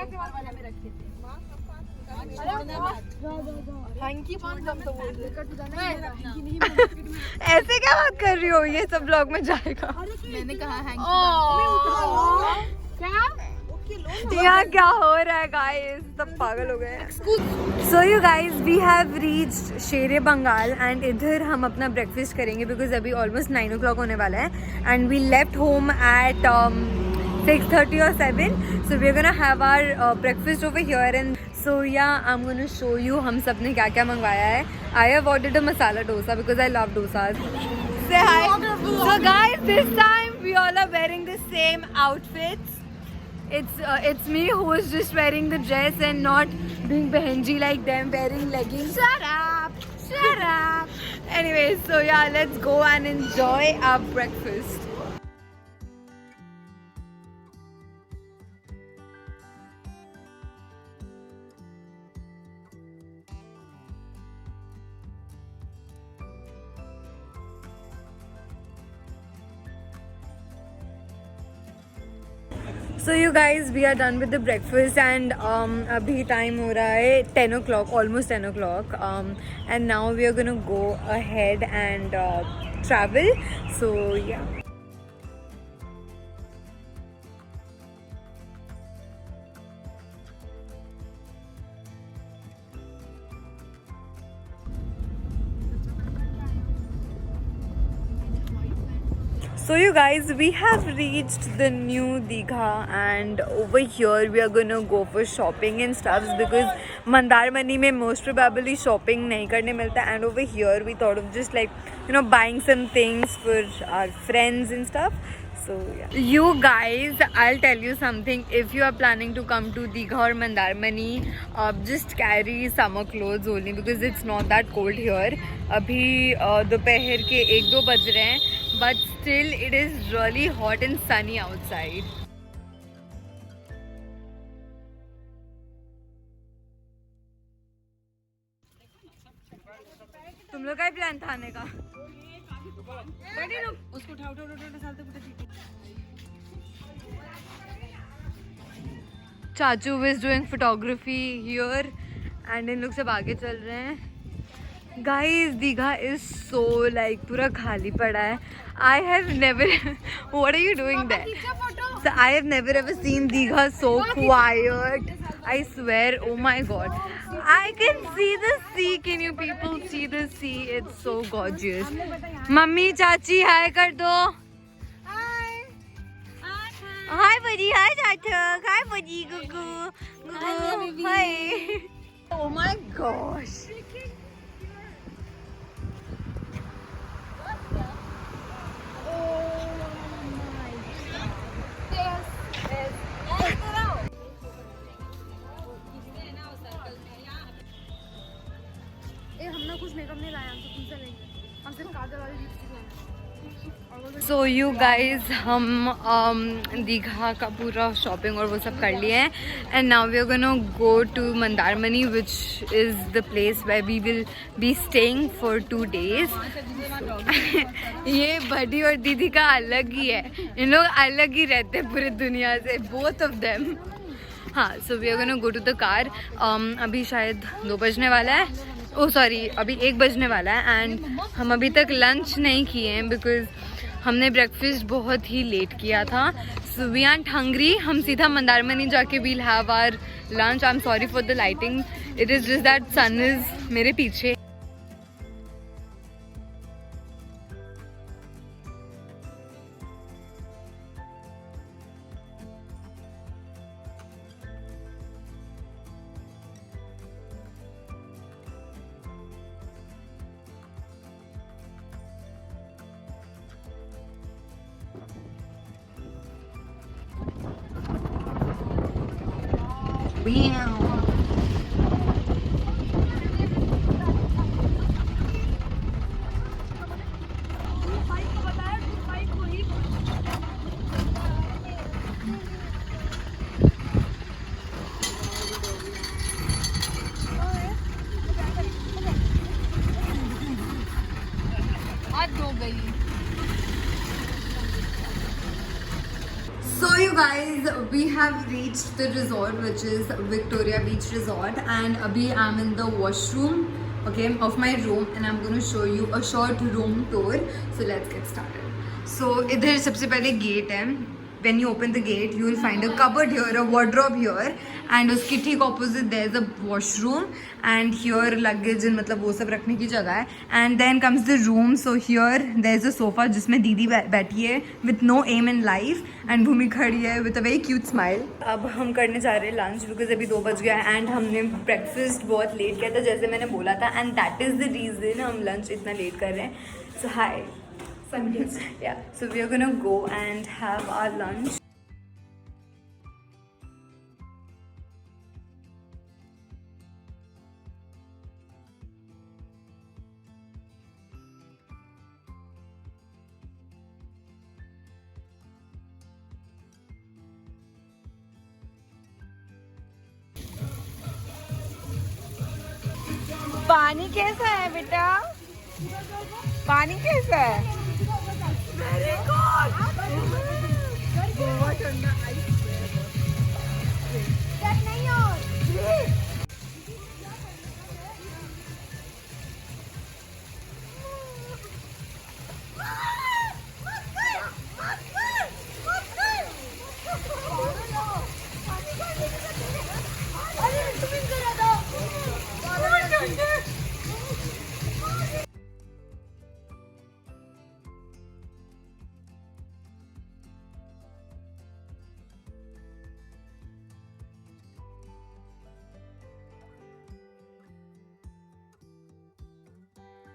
ऐसे क्या बात कर रही हो, ये सब ब्लॉग में जाएगा। मैंने कहा यहाँ क्या हो रहा है गाइस, सब पागल हो गए। So you guys, we have reached Shere Bangal and इधर हम अपना ब्रेकफास्ट करेंगे बिकॉज अभी ऑलमोस्ट 9 o'clock होने वाला है and we left home at 6:30 or 7. So we're gonna have our breakfast over here and so yeah, I'm gonna show you हम सब ने क्या क्या मंगवाया है. I have ordered a masala dosa because I love dosas. Say hi. So guys, this time we all are wearing the same outfits. It's me who is just wearing the dress and not being behenji like them wearing leggings. Shut up! Shut up! Anyway, so yeah, let's go and enjoy our breakfast. So you guys, we are done with the breakfast and अभी time हो रहा है 10 o'clock, almost 10 o'clock. And now we are gonna go ahead and travel. So yeah. So you guys, we have reached the new Digha and over here we are gonna go for shopping and stuff because Mandarmani में most probably shopping नहीं करने मिलता and over here we thought of just like, you know, buying some things for our friends and stuff. So yeah. You guys, I'll tell you something. If you are planning to come to Digha or Mandarmani, just carry summer clothes only because it's not that cold here. अभी दोपहर के 1-2 बज रहे हैं. But still it is really hot and sunny outside. तुम लोग का ही plan था आने का? उसको उठाओ चाचू is doing photography here and इन लोग सब आगे चल रहे हैं. Guys, Digha is so like पूरा खाली पड़ा है. I have never. What are you doing there? So I have never ever seen Digha so quiet. I swear, oh my god. I can see the sea. Can you people see the sea? It's so gorgeous. Mummy, Chachi, hi kar do. Hi. Hi, buddy. Hi, Sathak. Hi, buddy. Gugu. Gugu. Hi. Oh my gosh. So you guys, हम दीघा का पूरा shopping और वो सब कर लिए हैं and now we are gonna go to Mandarmani, which is the place where we will be staying for 2 days. ये बड़ी और दीदी का अलग ही है, इन लोग अलग ही रहते हैं पूरी दुनिया से, both of them. हाँ, so we are gonna go to the car. अभी शायद 2 बजने वाला है. ओह सॉरी, अभी 1 बजने वाला है एंड हम अभी तक लंच नहीं किए हैं बिकॉज हमने ब्रेकफास्ट बहुत ही लेट किया था. So we aren't hungry. हम सीधा मंदारमनी जाके we'll have our lunch. I am sorry for the lighting. It is just that sun is मेरे पीछे. So you you guys, we have reached the resort, which is Victoria Beach Resort, and abhi I'm in the washroom, okay, of my room, and I'm going to show you a short room tour. So let's get started. So idhar sabse pehle gate hai. When you open the gate, you will find a cupboard here, a wardrobe here, and uski ठीक opposite there is a washroom, and here luggage and मतलब वो सब रखने की जगह है. And then comes the room. So here there is a sofa जिसमें दीदी बैठी है with no aim in life, and भूमि खड़ी है with a very cute smile. अब हम करने जा रहे हैं lunch because अभी 2 बज गया है, and हमने breakfast बहुत late किया था जैसे मैंने बोला था, and that is the reason हम lunch इतना late कर रहे हैं. So hi. Yeah, so we are gonna go and have our lunch. पानी कैसा है बेटा? पानी कैसा है? Very good. बहुत ठंडा आइस नहीं हो.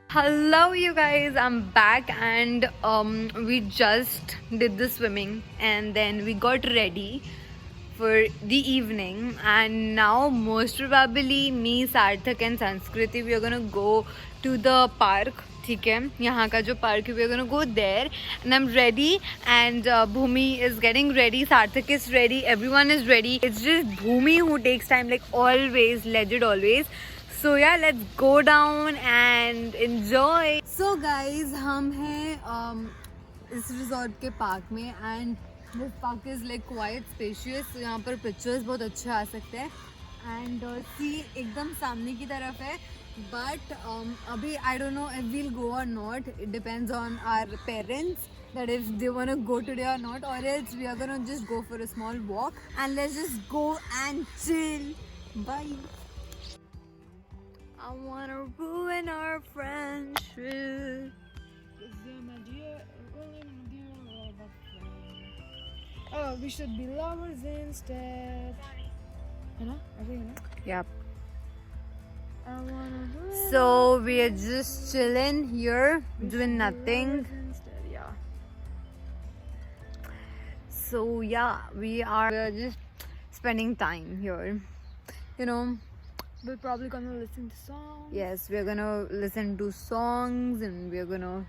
Hello you guys, I'm back, and we just did the swimming and then we got ready for the evening, and now most probably me, Sarthak and Sanskriti, we are gonna go to the park. ठीक है, यहाँ का जो park है, we are gonna go there, and I'm ready, and Bhumi is getting ready, Sarthak is ready, everyone is ready. It's just Bhumi who takes time, like always, legit always. So yeah, let's go down and enjoy. So guys, हम हैं इस resort के park में, and this park is like quite spacious. So यहाँ पर pictures बहुत अच्छे आ सकते हैं, and sea एकदम सामने की तरफ है. But अभी I don't know if we'll go or not. It depends on our parents that if they wanna go today or not, or else we are gonna just go for a small walk and let's just go and chill. Bye. I wanna ruin our friendship. Oh, we should be lovers instead. Yep. So we are just chilling here, doing nothing. Yeah. So yeah, we are just spending time here. You know. We're probably gonna listen to songs. Yes, we're gonna listen to songs and we're gonna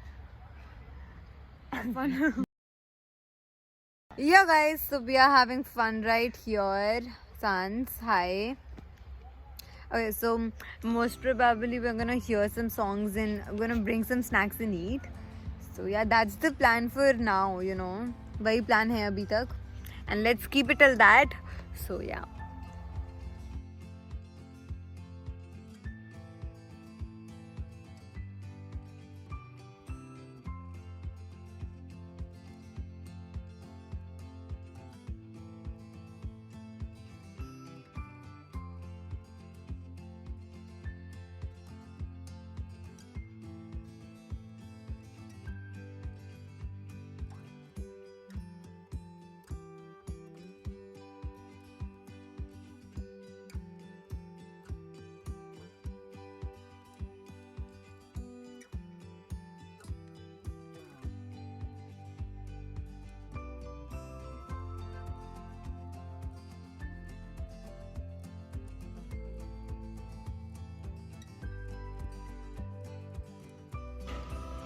have fun. Yeah guys, so we are having fun right here. Sans, hi. Okay, so most probably we're gonna hear some songs and we're gonna bring some snacks and eat. So yeah, that's the plan for now, you know. वही plan है अभी तक. And let's keep it till that. So yeah.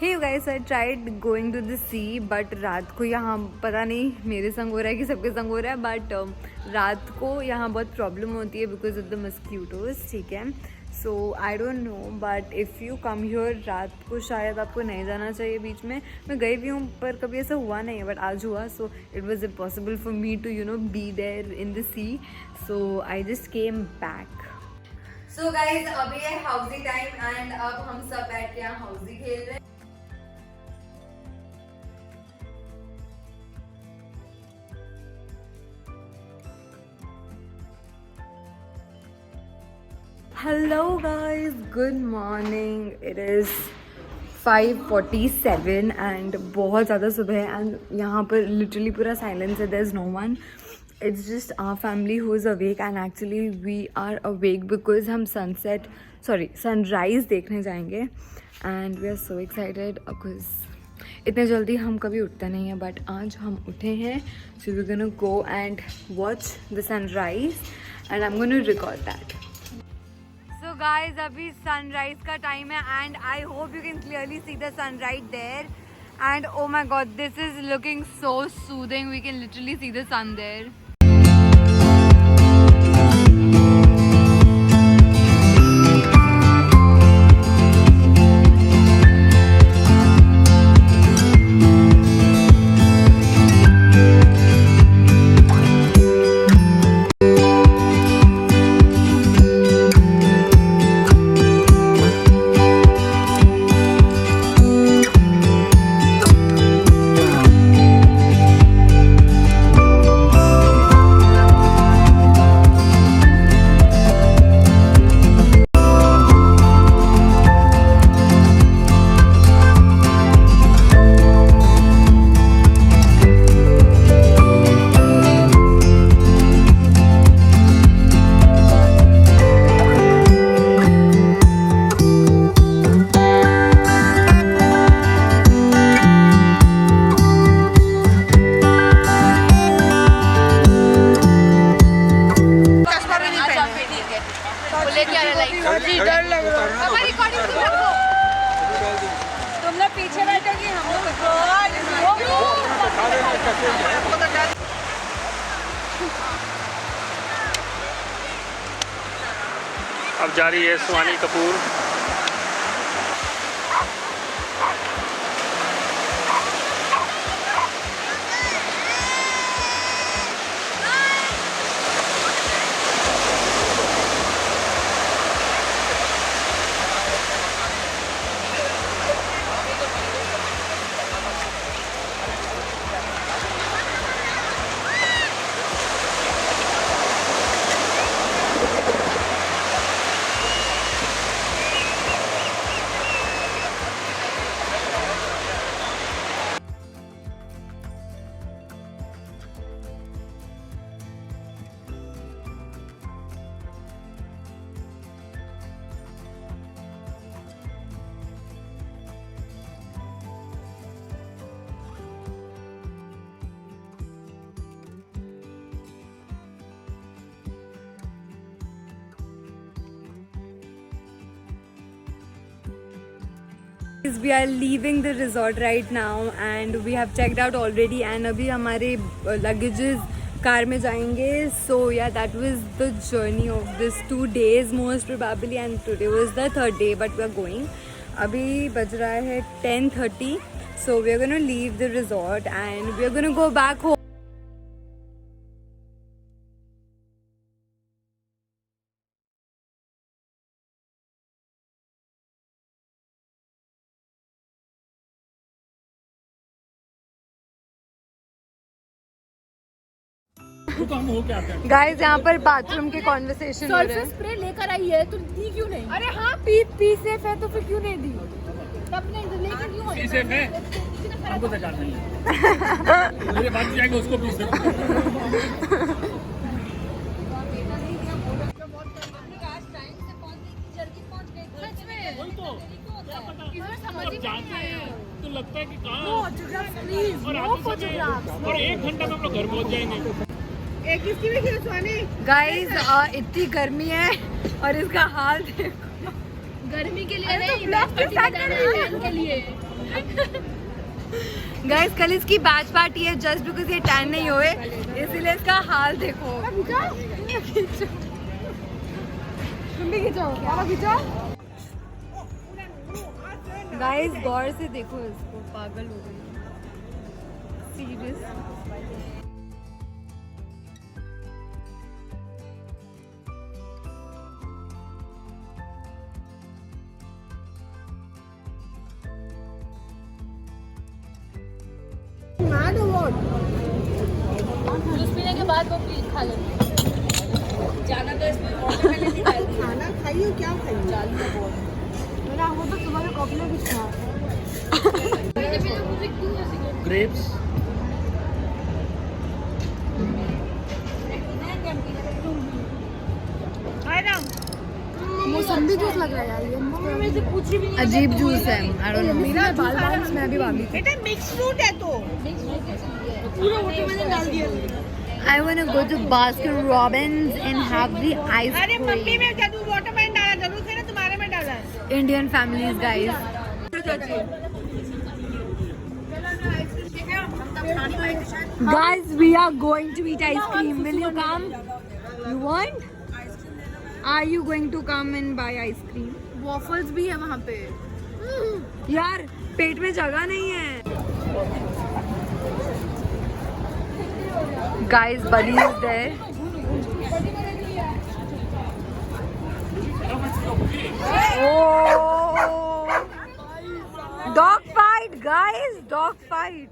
Hey you guys, I tried going to the sea, but रात को यहाँ पता नहीं मेरे संग हो रहा है कि सबके संग हो रहा है, but रात को यहाँ बहुत प्रॉब्लम होती है because of the mosquitoes. ठीक है, so I don't know, but if you come here रात को शायद आपको नहीं जाना चाहिए बीच में. मैं गई भी हूँ पर कभी ऐसा हुआ नहीं है, बट आज हुआ. So it was impossible for me to be there in the sea. So I just came back. So guys अभी है हाउसी टाइम एंड अब हम सब बैठ के यहाँ हाउसी खेल रहे हैं. Hello guys, good morning. It is 5:47 and बहुत ज़्यादा सुबह है and यहाँ पर literally पूरा silence है. There's no one. It's just our family who is awake and actually we are awake because हम sunrise देखने जाएंगे and we are so excited because इतने जल्दी हम कभी उठते नहीं हैं, but आज हम उठे हैं. So we're gonna go and watch the sunrise and I'm gonna record that. So guys, अभी सनराइज का टाइम है and I hope you can clearly see the sun right there. And oh my god, this is looking so soothing. We can literally see the sun there. तुम लोग पीछे बैठोगी, हम अब जा रही है सुहानी Kapoor. We are leaving the resort right now and we have checked out already and अभी हमारे luggages कार में जाएंगे. So yeah, that was the journey of this 2 days most probably and today was the 3rd day but we are going. अभी बज रहा है 10:30. So we are going to leave the resort and we are going to go back home. Guys यहाँ पर bathroom के conversation हो रहे हैं. स्प्रे लेकर आई है तो दी क्यों नहीं? अरे हाँ, पी सेफ है तो फिर क्यों नहीं दी? तब नहीं तो लेकर क्यों आई? पी सेफ है, हमको सरकार नहीं है. मेरे बात जाएगा उसको पी सेफ. तो लगता है कि कहाँ और 1 घंटा में हम लोग घर पहुँच जाएंगे. गाइस इतनी गर्मी है और इसका हाल देखो. गर्मी के लिए नहीं, के लिए. गाइस कल इसकी बैच पार्टी है जस्ट बिकॉज ये टैन नहीं हुए इसलिए इसका हाल देखो. तुम भी खिंचो पापा खिंचो गाइस गौर से देखो इसको, पागल हो गई serious. mad or what? Juice पीने के बाद वो पी खा लेंगे। जाना तो इसमें वाटरमेलन ही डाल दिया। खाना खाइए क्या खाइए मेरा वो तो तुम्हारे कॉफी में कुछ था grapes. मौसम्बी जूस लग रहा है यार ये मेरे से पूछी भी नहीं। अजीब जूस है, आई डोंट नो। मेरा बाल बाल मैं भी बाल बेटा मिक्स फ्रूट है तो पूरा वाटरमेलन डाल दिया। I wanna go to Baskin Robbins and have the ice अरे मम्मी cream. में जादू वाटरमेलन डाला जरूर से ना तुम्हारे में डाला है। Indian families, guys. Guys, we are going to eat ice cream. Will you come? You want? Are you going to come and buy ice cream? Waffles भी है वहाँ पे यार पेट में जगह नहीं है। Guys, Buddy is there. Oh! Dog fight, guys! Dog fight.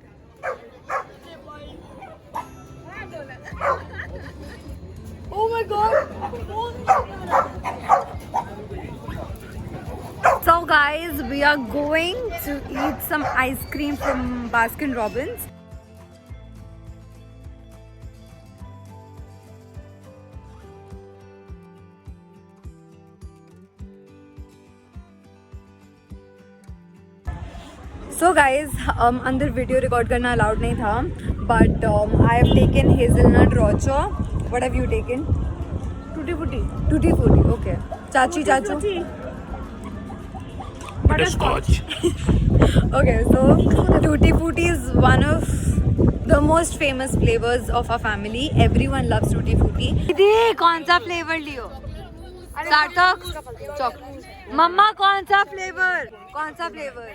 Oh my God! So guys, we are going to eat some ice cream from Baskin Robbins. So guys, अंदर वीडियो रिकॉर्ड करना अलाउड नहीं था, but I have taken hazelnut rocho. What have you taken? टूटी फूटी Tutti frutti. Okay. Chachi chachu. Butterscotch. Okay, so Tutti Frutti is one of the most famous flavors of our family. Everyone loves Tutti Frutti. दीदी कौन सा flavour लियो? सार्थक chocolate. मम्मा कौन सा flavour? कौन सा flavour?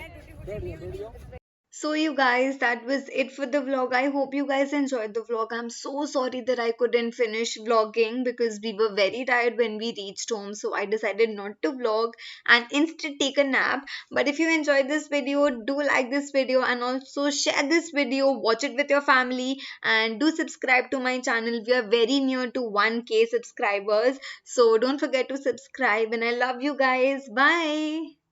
So you guys, that was it for the vlog. I hope you guys enjoyed the vlog. I'm so sorry that I couldn't finish vlogging because we were very tired when we reached home. So I decided not to vlog and instead take a nap. But if you enjoyed this video, do like this video and also share this video. Watch it with your family and do subscribe to my channel. We are very near to 1K subscribers. So don't forget to subscribe and I love you guys. Bye.